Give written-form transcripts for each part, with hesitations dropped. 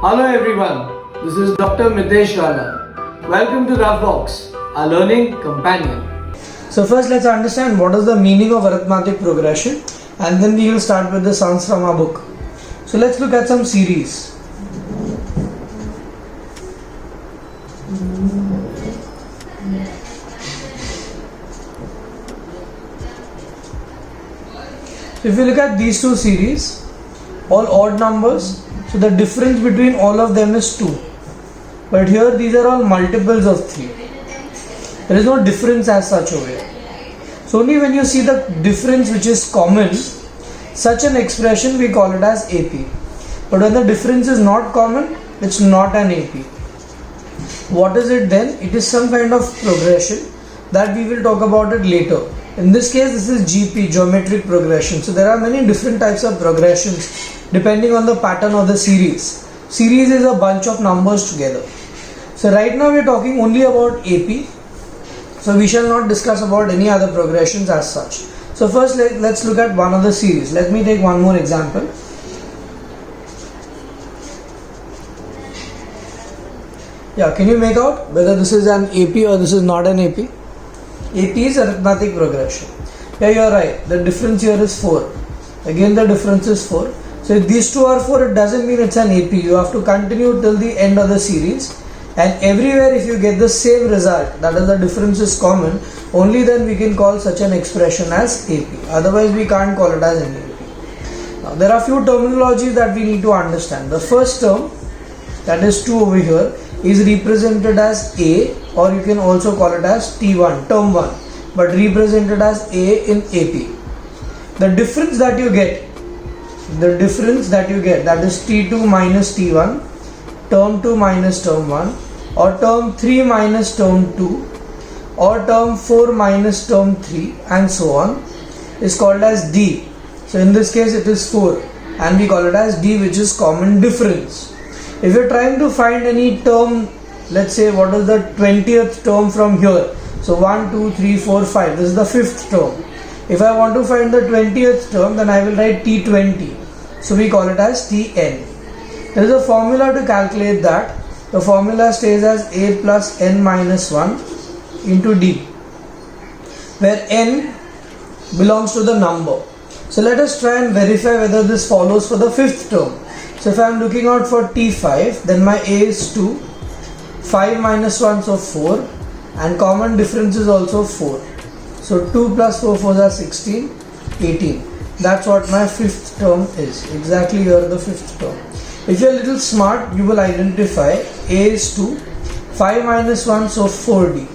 Hello everyone, this is Dr. Mitesh Gala. Welcome to Roughbox, a learning companion. So first let's understand what is the meaning of arithmetic progression, and then we will start with the sums from our book. So let's look at some series. So if you look at these two series, all odd numbers, so the difference between all of them is 2. But here these are all multiples of 3. There is no difference as such over here. So only when you see the difference which is common, such an expression we call it as AP. But when the difference is not common, it's not an AP. What is it then? It is some kind of progression that we will talk about it later. In this case, this is GP, geometric progression. So there are many different types of progressions depending on the pattern of the series. Series is a bunch of numbers together. So right now we are talking only about AP. So we shall not discuss about any other progressions as such. So first let's look at one of the series. Let me take one more example. Yeah, can you make out whether this is an AP or this is not an AP? AP is arithmetic progression. Yeah, you are right. The difference here is 4. Again the difference is 4. So if these two are 4, it doesn't mean it's an AP. You have to continue till the end of the series. And everywhere if you get the same result, that is the difference is common, only then we can call such an expression as AP. Otherwise we can't call it as an AP. Now there are few terminologies that we need to understand. The first term, that is 2 over here, is represented as A, or you can also call it as T1, term 1, but represented as A in AP. The difference that you get, that is T2 minus T1, term 2 minus term 1, or term 3 minus term 2, or term 4 minus term 3, and so on, is called as D. So in this case it is 4, and we call it as D, which is common difference. If you are trying to find any term, let's say what is the 20th term from here, so 1, 2, 3, 4, 5, this is the 5th term. If I want to find the 20th term, then I will write T20, so we call it as Tn. There is a formula to calculate that. The formula stays as A plus n minus 1 into D, where n belongs to the number. So let us try and verify whether this follows for the 5th term. So if I am looking out for T5, then my A is 2, 5 minus 1, so 4, and common difference is also 4. So 2 plus 4, 4 are 16, 18. That's what my 5th term is. Exactly here the 5th term. If you are a little smart, you will identify A is 2, 5 minus 1, so 4D.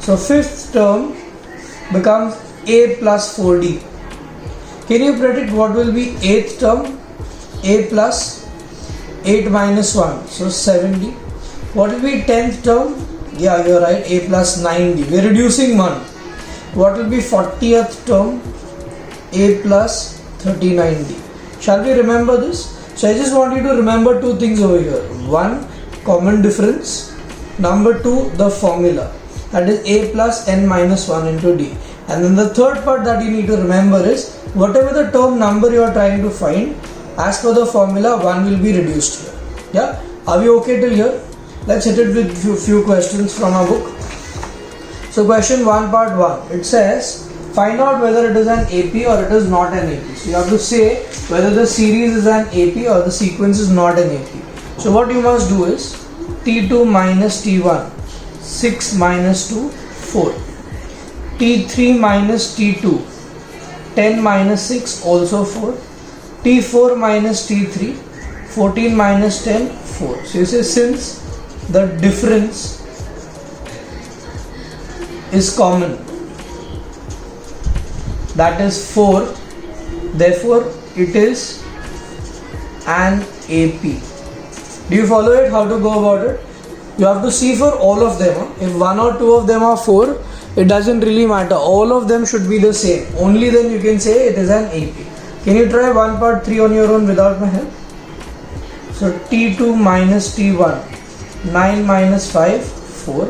So 5th term becomes A plus 4D. Can you predict what will be 8th term? A plus 8 minus 1, so 7D. What will be 10th term? Yeah, you are right, A plus 9D. We are reducing 1. What will be 40th term? A plus 39D. Shall we remember this? So I just want you to remember two things over here. One, common difference. Number 2, the formula. That is A plus n minus 1 into D. And then the third part that you need to remember is whatever the term number you are trying to find, as per the formula, 1 will be reduced here. Yeah? Are we okay till here? Let's hit it with few questions from our book. So question 1 part 1. It says, find out whether it is an AP or it is not an AP. So you have to say whether the series is an AP or the sequence is not an AP. So what you must do is T2 minus T1, 6 minus 2, 4. T3 minus T2, 10 minus 6, also 4. T4 minus T3, 14 minus 10, 4. So you say since the difference is common, that is 4, therefore it is an AP. Do you follow it? How to go about it? You have to see for all of them. If 1 or 2 of them are 4, it doesn't really matter. All of them should be the same. Only then you can say it is an AP. Can you try 1 part 3 on your own without my help? So T2 minus T1, 9 minus 5, 4.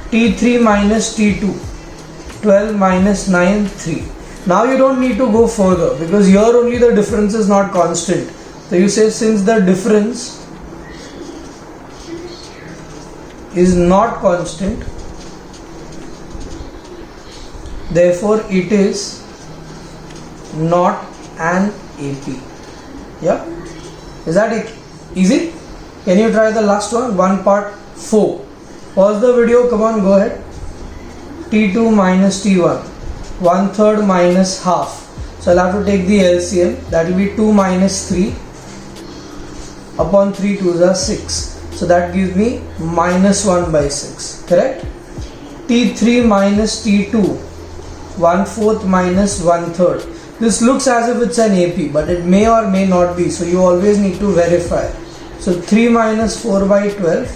T3 minus T2, 12 minus 9, 3. Now you don't need to go further because here only the difference is not constant. So you say since the difference is not constant, therefore it is not an AP. Yeah, is that it? Easy? Can you try the last one? One part 4. Pause the video, come on, go ahead. T2 minus T1, 1/3 minus half. So I'll have to take the LCM, that will be 2 minus 3 upon 3 2s are 6. So that gives me minus 1 by 6, correct? T3 minus T2, 1/4 minus 1/3. This looks as if it's an AP, but it may or may not be, so you always need to verify. So 3 minus 4 by 12,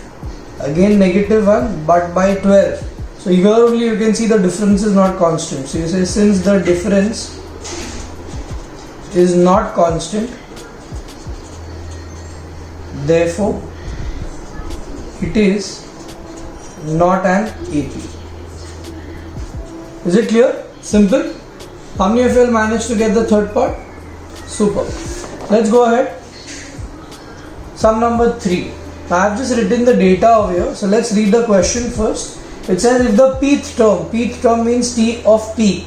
again negative 1, but by 12. So here only you can see the difference is not constant. So you say since the difference is not constant, therefore it is not an AP. Is it clear? Simple. How many of you will manage to get the third part? Super. Let's go ahead. Sum number 3. I have just written the data over here. So let's read the question first. It says if the pth term means T of P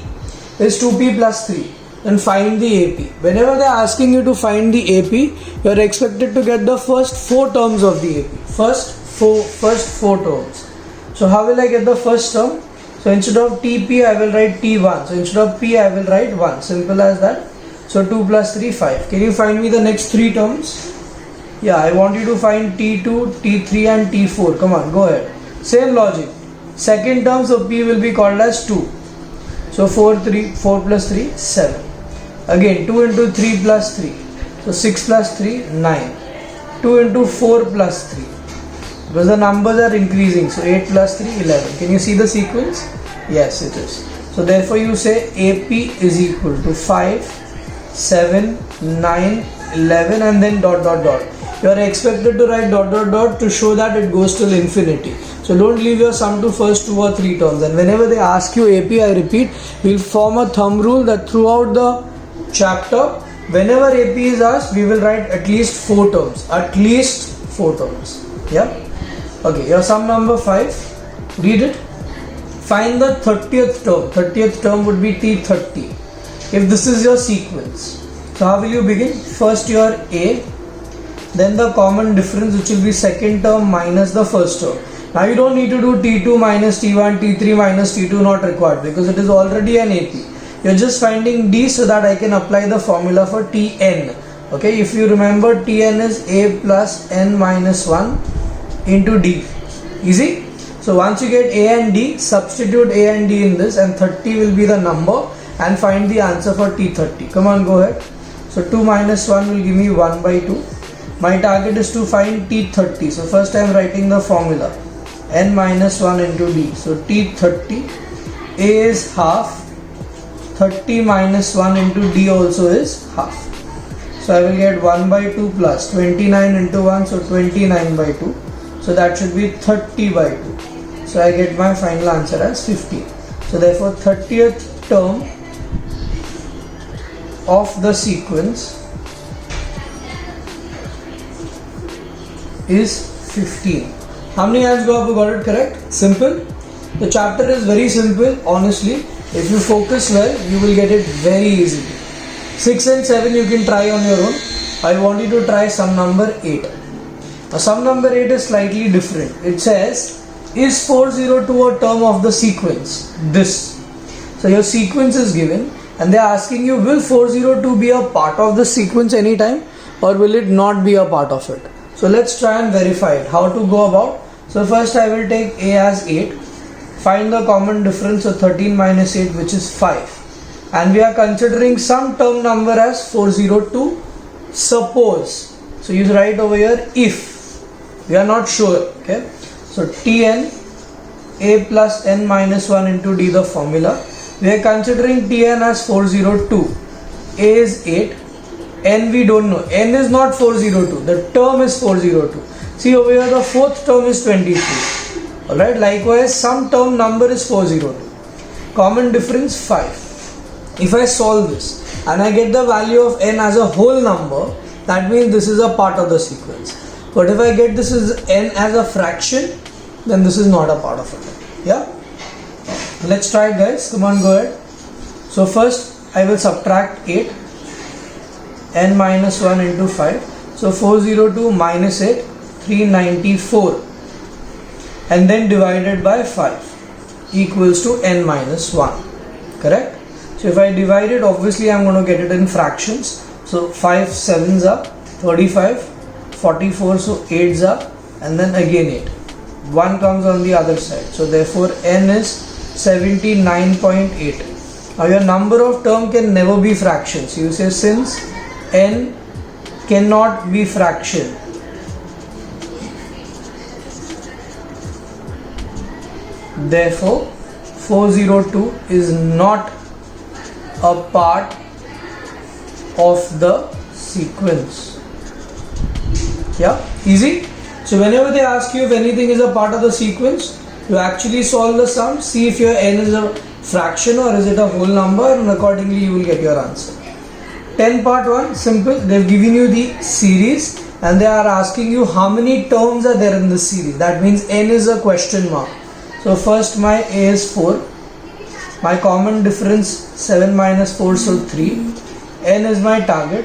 is 2P plus 3, then find the AP. Whenever they are asking you to find the AP, you are expected to get the first 4 terms of the AP. First four terms. So how will I get the first term? So instead of TP I will write T1. So instead of P I will write 1. Simple as that. So 2 plus 3 5. Can you find me the next 3 terms? Yeah, I want you to find T2, T3 and T4. Come on, go ahead. Same logic. Second term, so P will be called as 2. So 4 plus 3 7. Again 2 into 3 plus 3. So 6 plus 3 9. 2 into 4 plus 3. Because the numbers are increasing. So 8 plus 3 11. Can you see the sequence? Yes, it is. So therefore you say AP is equal to 5, 7, 9, 11 and then dot dot dot. You are expected to write dot dot dot to show that it goes till infinity. So don't leave your sum to first 2 or 3 terms. And whenever they ask you AP, I repeat, we'll form a thumb rule that throughout the chapter, whenever AP is asked, we will write at least 4 terms. At least 4 terms. Yeah? Okay, your sum number 5. Read it. Find the 30th term. 30th term would be T30. If this is your sequence. So how will you begin? First your A, then the common difference which will be second term minus the first term. Now you don't need to do T2 minus T1, T3 minus T2, not required because it is already an AP. You're just finding D so that I can apply the formula for Tn. Okay, if you remember, Tn is A plus N minus 1 into D. Easy? So once you get A and D, substitute A and D in this and 30 will be the number and find the answer for T30. Come on, go ahead. So 2 minus 1 will give me 1 by 2. My target is to find T30. So first I am writing the formula. N minus 1 into D. So T30. A is half. 30 minus 1 into D also is half. So I will get 1 by 2 plus 29 into 1. So 29 by 2. So that should be 30 by 2. So I get my final answer as 15. So therefore 30th term of the sequence is 15. How many hands go up who got it correct? Simple. The chapter is very simple, honestly. If you focus well, you will get it very easily. 6 and 7 you can try on your own. I want you to try sum number 8. Now sum number 8 is slightly different. It says, is 402 a term of the sequence? This. So your sequence is given and they are asking you, will 402 be a part of the sequence anytime or will it not be a part of it? So let's try and verify it. How to go about? So first I will take A as 8. Find the common difference of 13 minus 8 which is 5. And we are considering some term number as 402. Suppose. So you write over here if. We are not sure. Okay. So Tn A plus N minus 1 into D the formula. We are considering Tn as 402. A is 8. N we don't know. N is not 402. The term is 402. See over here the fourth term is 23. Alright. Likewise some term number is 402. Common difference 5. If I solve this and I get the value of N as a whole number, that means this is a part of the sequence. But if I get this as N as a fraction, then this is not a part of it. Yeah, let's try it, guys. Come on, go ahead. So first I will subtract 8, n minus 1 into 5. So 402 minus 8, 394, and then divided by 5 equals to n minus 1. Correct? So if I divide it, obviously I'm going to get it in fractions. So 5 7s are 35, 44, so 8s are, and then again 8. 1 comes on the other side. So therefore n is 79.8. Now your number of term can never be fractions. You say since n cannot be fraction, therefore 402 is not a part of the sequence. Yeah, easy. So whenever they ask you if anything is a part of the sequence, you actually solve the sum, see if your n is a fraction or is it a whole number, and accordingly you will get your answer. 10 part 1, simple. They've given you the series and they are asking you how many terms are there in this series. That means n is a question mark. So first my a is 4, my common difference 7 minus 4, so 3, n is my target,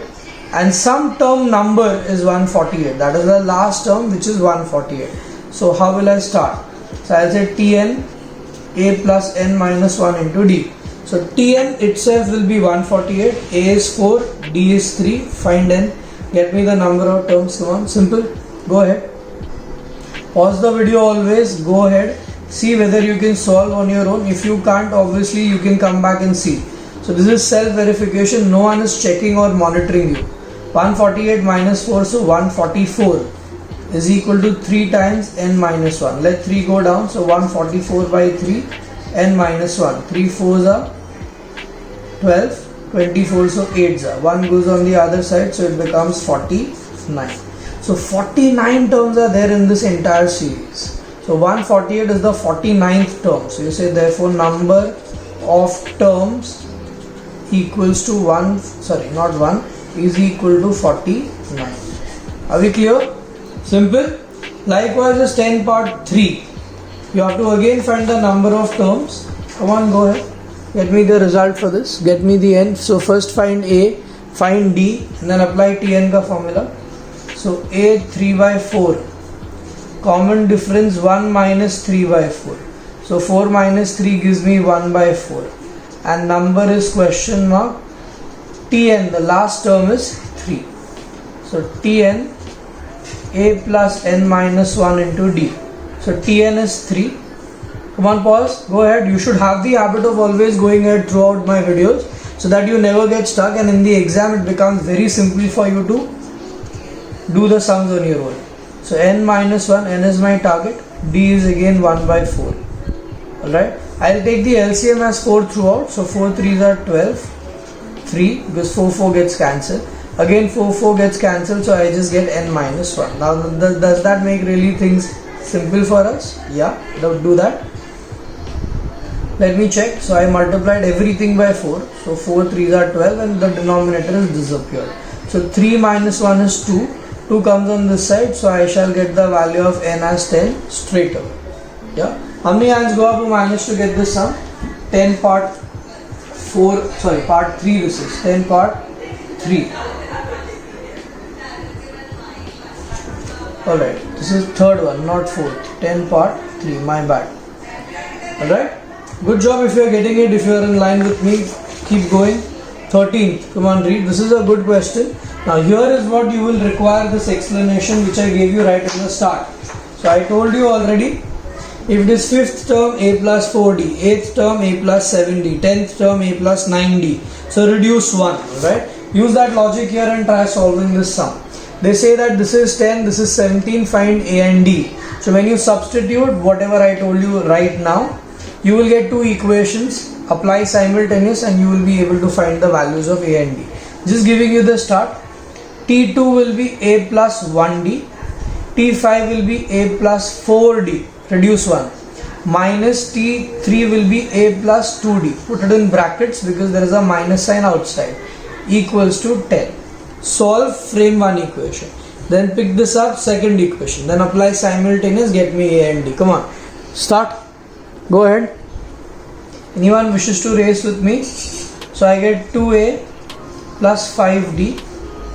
and some term number is 148. That is the last term, which is 148. So how will I start? So I'll say Tn a plus n minus 1 into d. So Tn itself will be 148, a is 4, d is 3, find n, get me the number of terms. Come on, simple, go ahead. Pause the video always, go ahead, see whether you can solve on your own. If you can't, obviously you can come back and see. So this is self-verification, no one is checking or monitoring you. 148 minus 4, so 144 is equal to 3 times n minus 1. Let 3 go down, so 144 by 3, n minus 1. 3 4s are 12, 24, so 8s are. 1 goes on the other side, so it becomes 49. So 49 terms are there in this entire series. So 148 is the 49th term. So you say therefore number of terms equals to 1, sorry not 1, is equal to 49. Are we clear? Simple. Likewise is 10 part 3. You have to again find the number of terms. Come on, go ahead. Get me the result for this. Get me the n. So first find a, find d, and then apply Tn ka formula. So a 3 by 4. Common difference 1 minus 3 by 4. So 4 minus 3 gives me 1 by 4. And number is question mark. Tn, the last term is 3. So Tn a plus n minus 1 into d. So Tn is 3. Come on, pause, go ahead. You should have the habit of always going ahead throughout my videos so that you never get stuck, and in the exam it becomes very simple for you to do the sums on your own. So n minus 1, n is my target, d is again 1 by 4. Alright, I'll take the LCM as 4 throughout. So 4 3s are 12, 3 because 4 4 gets cancelled. Again 4 4 gets cancelled, so I just get n minus 1. Now does that make really things simple for us? Yeah, do that. Let me check. So I multiplied everything by 4. So 4 3s are 12 and the denominator is disappeared. So 3 minus 1 is 2. 2 comes on this side, so I shall get the value of n as 10 straight away. Yeah. How many hands go up who managed to get this sum? 10 part 4, sorry, part 3 this is. 10 part 3. Alright, this is third one, not fourth. 10 part 3, my bad. Alright, good job if you are getting it. If you are in line with me, keep going. 13th, come on, read. This is a good question. Now here is what you will require this explanation which I gave you right in the start. So I told you already, if it is 5th term a plus 4d, 8th term a plus 7d, 10th term a plus 9d. So reduce 1, right? Use that logic here and try solving this sum. They say that this is 10, this is 17, find a and d. So when you substitute whatever I told you right now, you will get two equations, apply simultaneous, and you will be able to find the values of a and d. Just giving you the start. T2 will be a plus 1d, T5 will be a plus 4d, reduce 1, minus T3 will be a plus 2d, put it in brackets because there is a minus sign outside, equals to 10. Solve frame 1 equation. then pick this up, second equation, then apply simultaneous, get me A and D. Come on, start, go ahead. Anyone wishes to race with me? So I get 2A plus 5D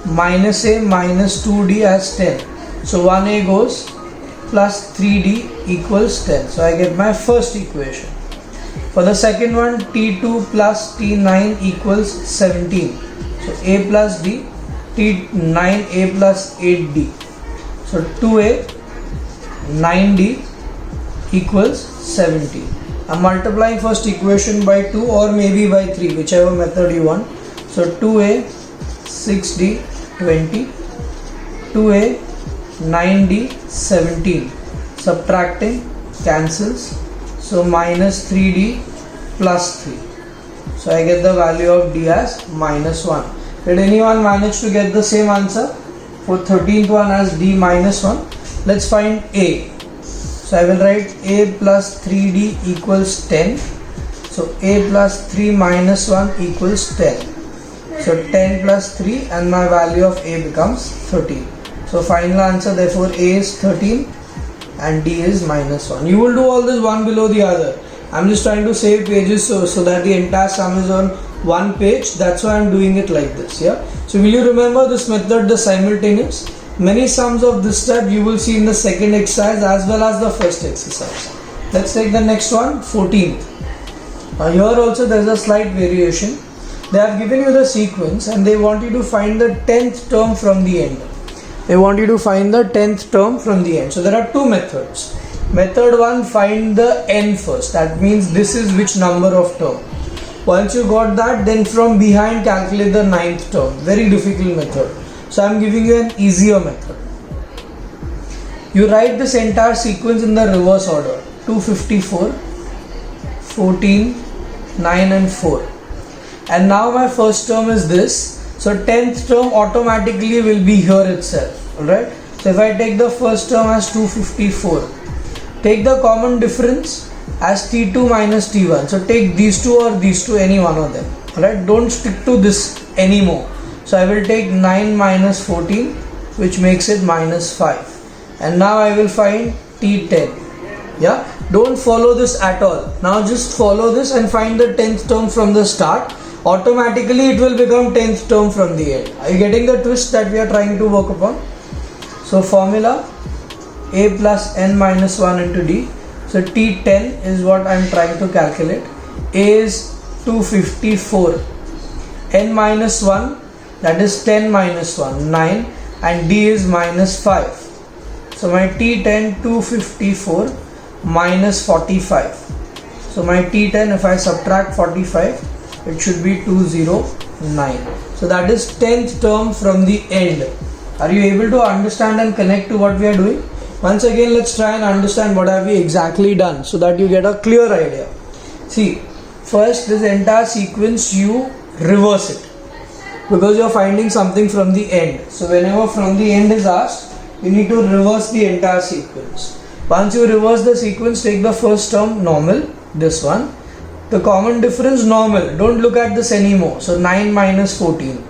minus A minus 2D as 10. So 1A goes plus 3D equals 10. So I get my first equation. For the second one, T2 plus T9 equals 17. So A plus D, T9A plus 8D. So 2A 9D equals 17. I'm multiplying first equation by 2 or maybe by 3, whichever method you want. So 2A 6D 20, 2A 9D 17. Subtracting cancels. So minus 3D plus 3. So I get the value of D as minus 1. Did anyone manage to get the same answer? For 13th one as D minus 1. Let's find A. So I will write A plus 3D equals 10. So A plus 3 minus 1 equals 10. So 10 plus 3 and my value of A becomes 13. So final answer therefore A is 13 and D is minus 1. You will do all this one below the other. I'm just trying to save pages so that the entire sum is on one page. That's why I'm doing it like this. Yeah. So will you remember this method, the simultaneous? Many sums of this type you will see in the second exercise as well as the first exercise. Let's take the next one, 14th. Here also there is a slight variation. They have given you the sequence and they want you to find the 10th term from the end. They want you to find the 10th term from the end. So there are two methods. Method 1, find the n first. That means this is which number of term. Once you got that, then from behind calculate the 9th term. Very difficult method. So I am giving you an easier method. You write this entire sequence in the reverse order. 254, 14, 9 and 4. And now my first term is this. So 10th term automatically will be here itself. Alright. So if I take the first term as 254. Take the common difference as T2 minus T1. So take these two or these two, any one of them. Alright. Don't stick to this anymore. So I will take 9 minus 14, which makes it minus 5. And now I will find T10. Yeah. Don't follow this at all. Now just follow this and find the 10th term from the start. Automatically it will become 10th term from the end. Are you getting the twist that we are trying to work upon? So formula A plus n minus 1 into D. So T10 is what I am trying to calculate. A is 254. N minus 1, that is 10 minus 1, 9, and D is minus 5. So my T10 254 minus 45. So my T10, if I subtract 45, it should be 209. So that is 10th term from the end. Are you able to understand and connect to what we are doing? Once again, let's try and understand what have we exactly done so that you get a clear idea. See, first this entire sequence you reverse it because you are finding something from the end. So whenever from the end is asked, you need to reverse the entire sequence. Once you reverse the sequence, take the first term normal, this one. The common difference normal, don't look at this anymore. So 9 minus 14.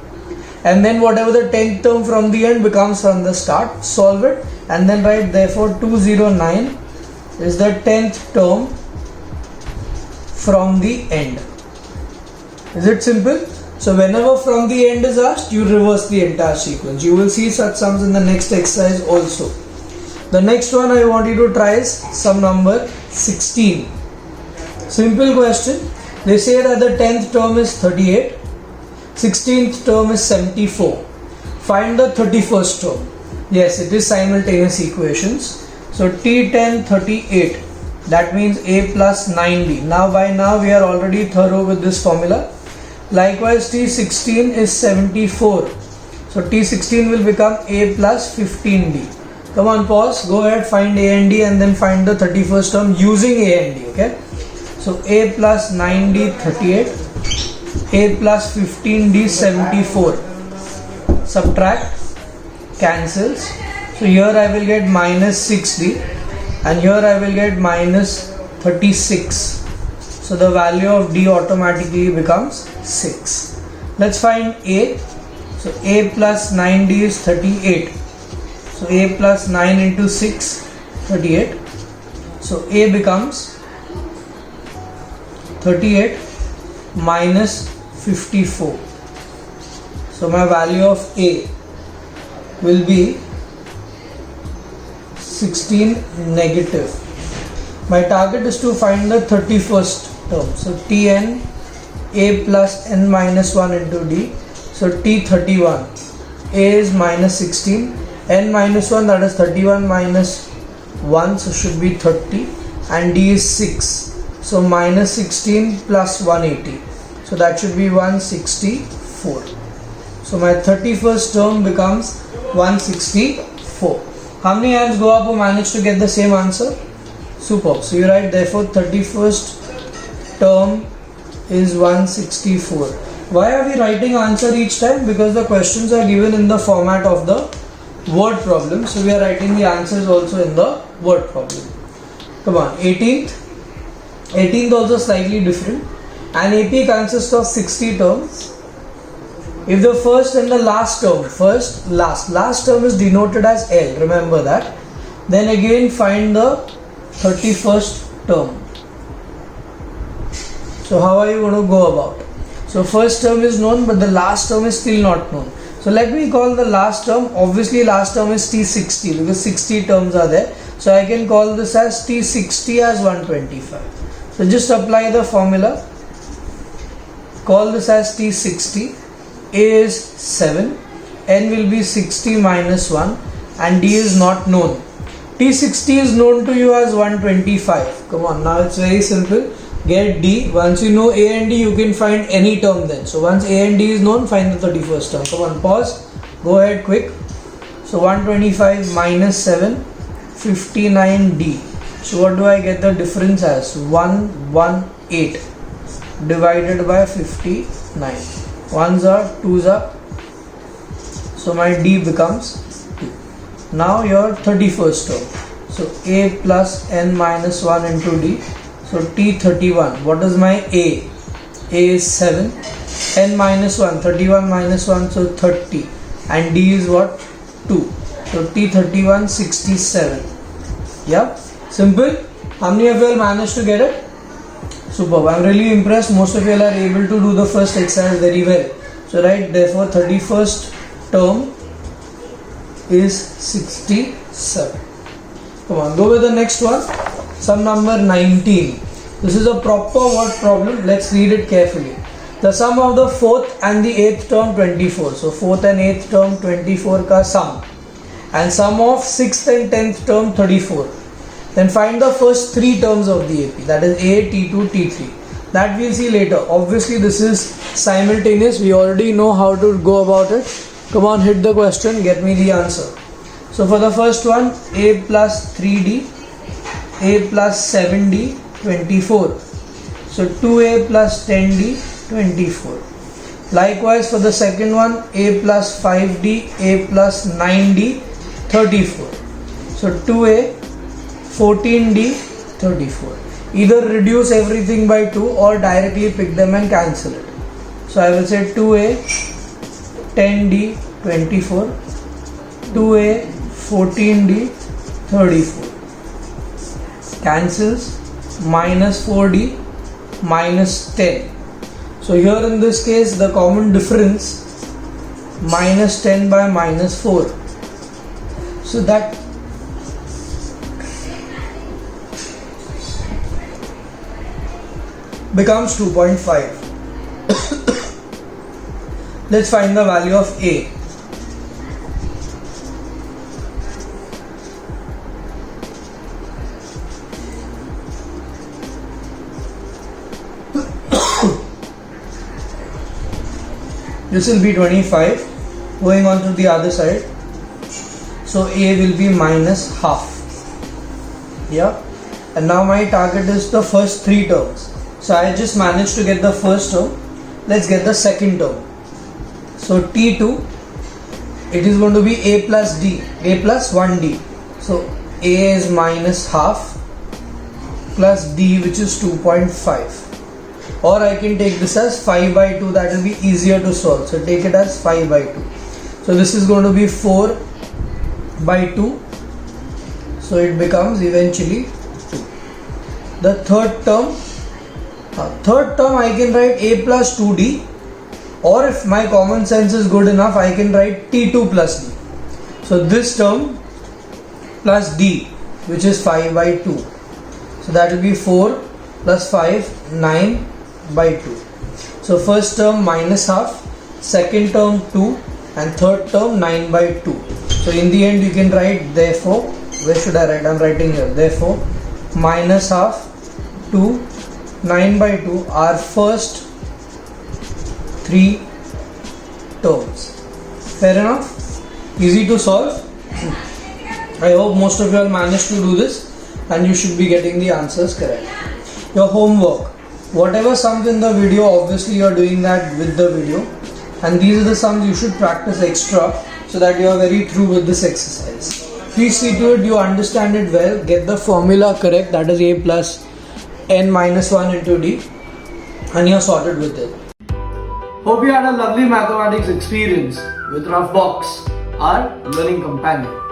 And then whatever the 10th term from the end becomes from the start, solve it and then write therefore 209 is the 10th term from the end. Is it simple? So whenever from the end is asked, you reverse the entire sequence. You will see such sums in the next exercise also. The next one I want you to try is sum number 16. Simple question. They say that the 10th term is 38, 16th term is 74. Find the 31st term. Yes, it is simultaneous equations. So T10 38. That means A plus 9D. Now by now we are already thorough with this formula. Likewise T16 is 74. So T16 will become A plus 15D. Come on, pause. Go ahead, find A and D and then find the 31st term using A and D. Okay. So A plus 9D 38, A plus 15D 74. Subtract, cancels. So here I will get minus 6D and here I will get minus 36. So the value of D automatically becomes 6. Let's find A. So A plus 9D is 38. So a plus 9 into 6, 38. So a becomes 38 minus 54. So my value of a will be 16 negative. My target is to find the 31st term. So Tn a plus n minus 1 into d. So T31, a is minus 16, n minus 1, that is 31 minus 1, so should be 30, and d is 6. So minus 16 plus 180, so that should be 164. So my 31st term becomes 164. How many hands go up who managed to get the same answer? Superb. So you write therefore 31st term is 164. Why are we writing answer each time? Because the questions are given in the format of the word problem. So we are writing the answers also in the word problem. Come on, 18th. 18th also slightly different. An AP consists of 60 terms. If the first and the last term, last term is denoted as L, remember that. Then again find the 31st term. So how are you going to go about? So first term is known, but the last term is still not known. So let me call the last term, obviously last term is T60 because 60 terms are there. So I can call this as T60 as 125. So just apply the formula. Call this as T60. A is 7, n will be 60 minus 1, and d is not known. T60 is known to you as 125. Come on, now it's very simple. Get d. Once you know a and d, you can find any term then. So once a and d is known, find the 31st term. Come on, pause. Go ahead quick. So 125 minus 7, 59d. So what do I get the difference as? 118 divided by 59. Ones are, twos are. So my d becomes 2. Now your 31st term. So a plus n minus 1 into d. So T31, what is my A? A is 7, n minus 1, 31 minus 1, so 30, and D is what? 2. So T31, 67. Yeah, simple. How many of you all managed to get it? Superb. I'm really impressed. Most of you all are able to do the first exercise very well. So right, therefore 31st term is 67. Come on, go with the next one. Sum number 19. This is a proper word problem. Let's read it carefully. The sum of the 4th and the 8th term 24. So 4th and 8th term 24 ka sum. And sum of 6th and 10th term 34. Then find the first 3 terms of the AP. That is A, T2, T3. That we'll see later. Obviously this is simultaneous. We already know how to go about it. Come on, hit the question. Get me the answer. So for the first one, A plus 3D, A plus 7D, 24. So 2A plus 10D, 24. Likewise for the second one, A plus 5D, A plus 9D, 34. So 2A, 14D, 34. Either reduce everything by 2 or directly pick them and cancel it. So I will say 2A, 10D, 24. 2A, 14D, 34. Cancels, minus 4D, minus 10. So here in this case the common difference, minus 10 by minus 4. So that becomes 2.5. Let's find the value of A. This will be 25. Going on to the other side. So A will be minus half. Yeah. And now my target is the first 3 terms. So I just managed to get the first term. Let's get the second term. So T2, it is going to be A plus D, A plus 1D. So A is minus half plus D, which is 2.5. Or I can take this as 5 by 2, that will be easier to solve. So take it as 5 by 2. So this is going to be 4 by 2. So it becomes eventually 2. The third term I can write a plus 2d, or if my common sense is good enough, I can write t2 plus d. So this term plus d, which is 5 by 2. So that will be 4 plus 5, 9 by 2. So first term minus half, second term 2, and third term 9 by 2. So in the end you can write, therefore, where should I write? I am writing here. Therefore, minus half, 2, 9 by 2 are first 3 terms. Fair enough? Easy to solve. I hope most of you all managed to do this and you should be getting the answers correct. Your homework. Whatever sums in the video, obviously you are doing that with the video, and these are the sums you should practice extra so that you are very through with this exercise. Please see to it you understand it well, get the formula correct, that is a plus n minus 1 into d, and you are sorted with it. Hope you had a lovely mathematics experience with Roughbox, our learning companion.